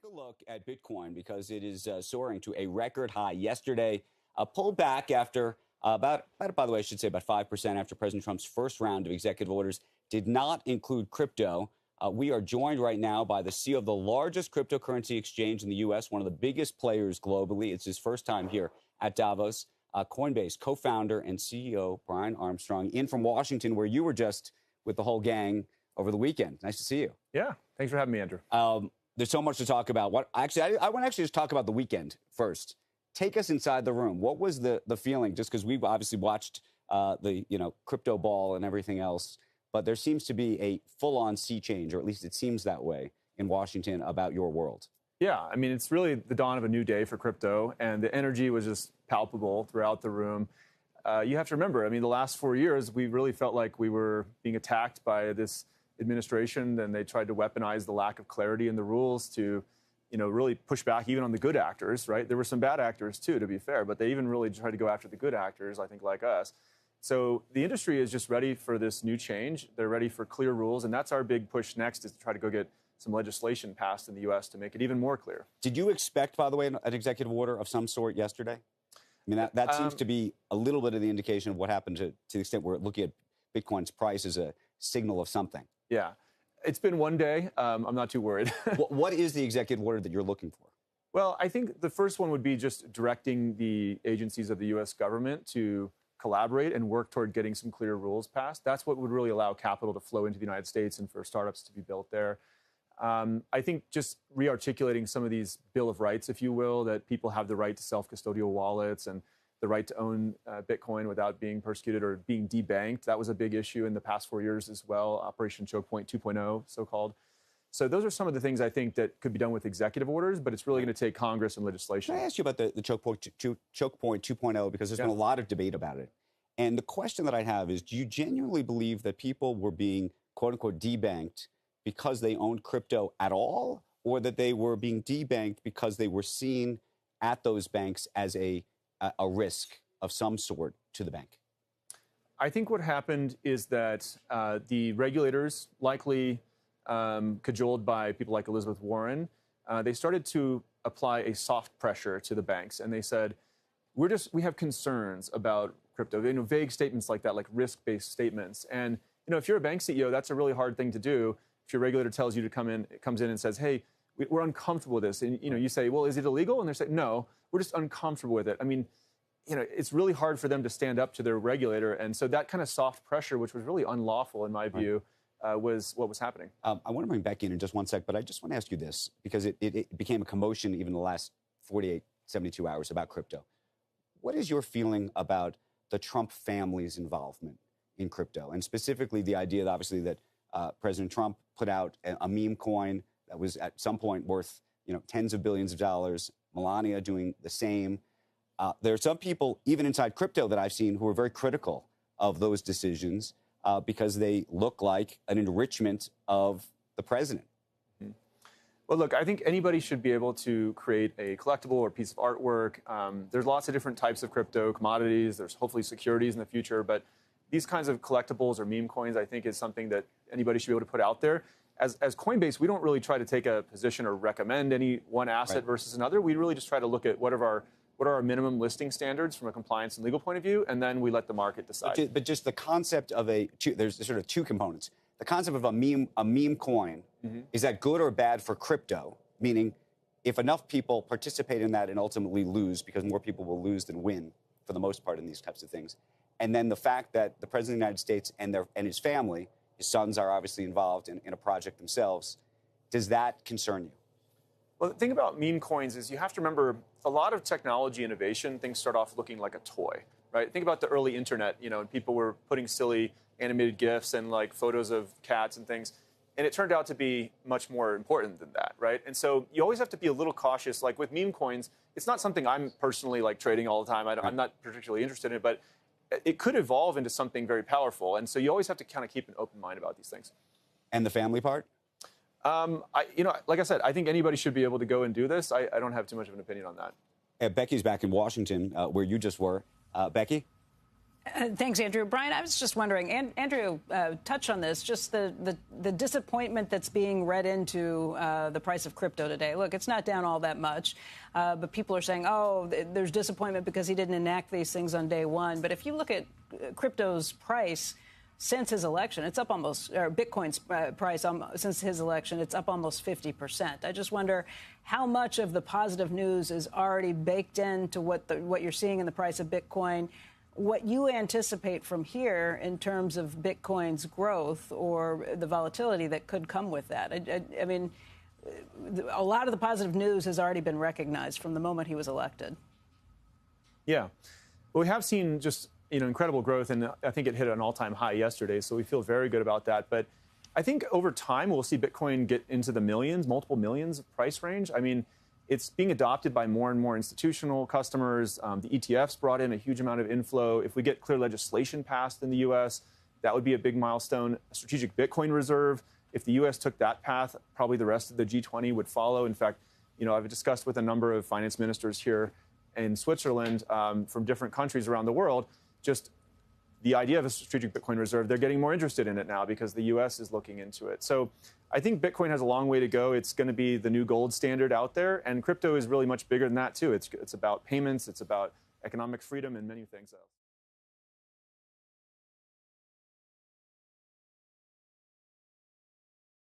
a look at Bitcoin because it is soaring to a record high. Yesterday, pulled back after by the way, I should say about 5% after President Trump's first round of executive orders did not include crypto. We are joined right now by the CEO of the largest cryptocurrency exchange in the U.S., one of the biggest players globally. It's his first time here at Davos. Coinbase co-founder and CEO Brian Armstrong, in from Washington, where you were just with the whole gang over the weekend. Nice to see you. Yeah, thanks for having me, Andrew. There's so much to talk about. I want to actually just talk about the weekend first. Take us inside the room. What was the feeling? Just because we've obviously watched the crypto ball and everything else, but there seems to be a full-on sea change, or at least it seems that way in Washington about your world. Yeah, I mean, it's really the dawn of a new day for crypto, and the energy was just palpable throughout the room. You have to remember, I mean, the last 4 years, we really felt like we were being attacked by this administration, and they tried to weaponize the lack of clarity in the rules to, really push back even on the good actors, right? There were some bad actors too, to be fair, but they even really tried to go after the good actors, I think, like us. So the industry is just ready for this new change. They're ready for clear rules, and that's our big push next, is to try to go get some legislation passed in the U.S. to make it even more clear. Did you expect, by the way, an executive order of some sort yesterday? I mean, that seems to be a little bit of the indication of what happened to the extent we're looking at Bitcoin's price as a signal of something. Yeah. It's been one day. I'm not too worried. What is the executive order that you're looking for? Well, I think the first one would be just directing the agencies of the U.S. government to collaborate and work toward getting some clear rules passed. That's what would really allow capital to flow into the United States and for startups to be built there. I think just re-articulating some of these Bill of Rights, if you will, that people have the right to self-custodial wallets and the right to own Bitcoin without being persecuted or being debanked. That was a big issue in the past 4 years as well, Operation Choke Point 2.0, so-called. So those are some of the things I think that could be done with executive orders, but it's really going to take Congress and legislation. Can I ask you about the Choke Point 2.0, because there's been a lot of debate about it. And the question that I have is, do you genuinely believe that people were being, quote-unquote, debanked because they owned crypto at all, or that they were being debanked because they were seen at those banks as a risk of some sort to the bank? I think what happened is that the regulators, likely cajoled by people like Elizabeth Warren, they started to apply a soft pressure to the banks. And they said, we have concerns about crypto. Vague statements like that, like risk-based statements. And, if you're a bank CEO, that's a really hard thing to do. If your regulator tells you to comes in and says, hey, we're uncomfortable with this. And, you say, well, is it illegal? And they say, no, we're just uncomfortable with it. I mean, it's really hard for them to stand up to their regulator. And so that kind of soft pressure, which was really unlawful in my view, was what was happening. I want to bring Becky in just one sec, but I just want to ask you this, because it became a commotion even the last 48, 72 hours about crypto. What is your feeling about the Trump family's involvement in crypto? And specifically the idea, obviously, that President Trump put out a meme coin that was at some point worth, tens of billions of dollars. Melania doing the same. There are some people, even inside crypto, that I've seen who are very critical of those decisions because they look like an enrichment of the president. Mm-hmm. Well, look, I think anybody should be able to create a collectible or piece of artwork. There's lots of different types of crypto commodities. There's hopefully securities in the future, but these kinds of collectibles or meme coins, I think, is something that anybody should be able to put out there. As Coinbase, we don't really try to take a position or recommend any one asset versus another. We really just try to look at what are our minimum listing standards from a compliance and legal point of view, and then we let the market decide. But just the concept of there's sort of two components. The concept of a meme coin, is that good or bad for crypto? Meaning, if enough people participate in that and ultimately lose, because more people will lose than win for the most part in these types of things. And then the fact that the President of the United States and his family, his sons are obviously involved in a project themselves. Does that concern you? Well, the thing about meme coins is you have to remember a lot of technology innovation, things start off looking like a toy, right? Think about the early internet, and people were putting silly animated GIFs and like photos of cats and things. And it turned out to be much more important than that, right? And so you always have to be a little cautious. Like with meme coins, it's not something I'm personally like trading all the time. I'm not particularly interested in it, but it could evolve into something very powerful. And so you always have to kind of keep an open mind about these things. And the family part? Like I said, I think anybody should be able to go and do this. I don't have too much of an opinion on that. Becky's back in Washington, where you just were. Becky? Thanks, Andrew. Brian, I was just wondering, Andrew touched on this, just the disappointment that's being read into the price of crypto today. Look, it's not down all that much, but people are saying, oh, there's disappointment because he didn't enact these things on day one. But if you look at crypto's price since his election, it's up almost, or Bitcoin's price since his election, it's up almost 50%. I just wonder how much of the positive news is already baked into what you're seeing in the price of Bitcoin, what you anticipate from here in terms of Bitcoin's growth or the volatility that could come with that. I mean, a lot of the positive news has already been recognized from the moment he was elected. Yeah. Well, we have seen just incredible growth, and I think it hit an all-time high yesterday, so we feel very good about that. But I think over time we'll see Bitcoin get into the millions, multiple millions price range. I mean, it's being adopted by more and more institutional customers. The ETFs brought in a huge amount of inflow. If we get clear legislation passed in the U.S., that would be a big milestone. A strategic Bitcoin reserve, if the U.S. took that path, probably the rest of the G20 would follow. In fact, I've discussed with a number of finance ministers here in Switzerland from different countries around the world, just the idea of a strategic Bitcoin reserve. They're getting more interested in it now because the U.S. is looking into it. So I think Bitcoin has a long way to go. It's going to be the new gold standard out there. And crypto is really much bigger than that, too. It's about payments. It's about economic freedom and many things else.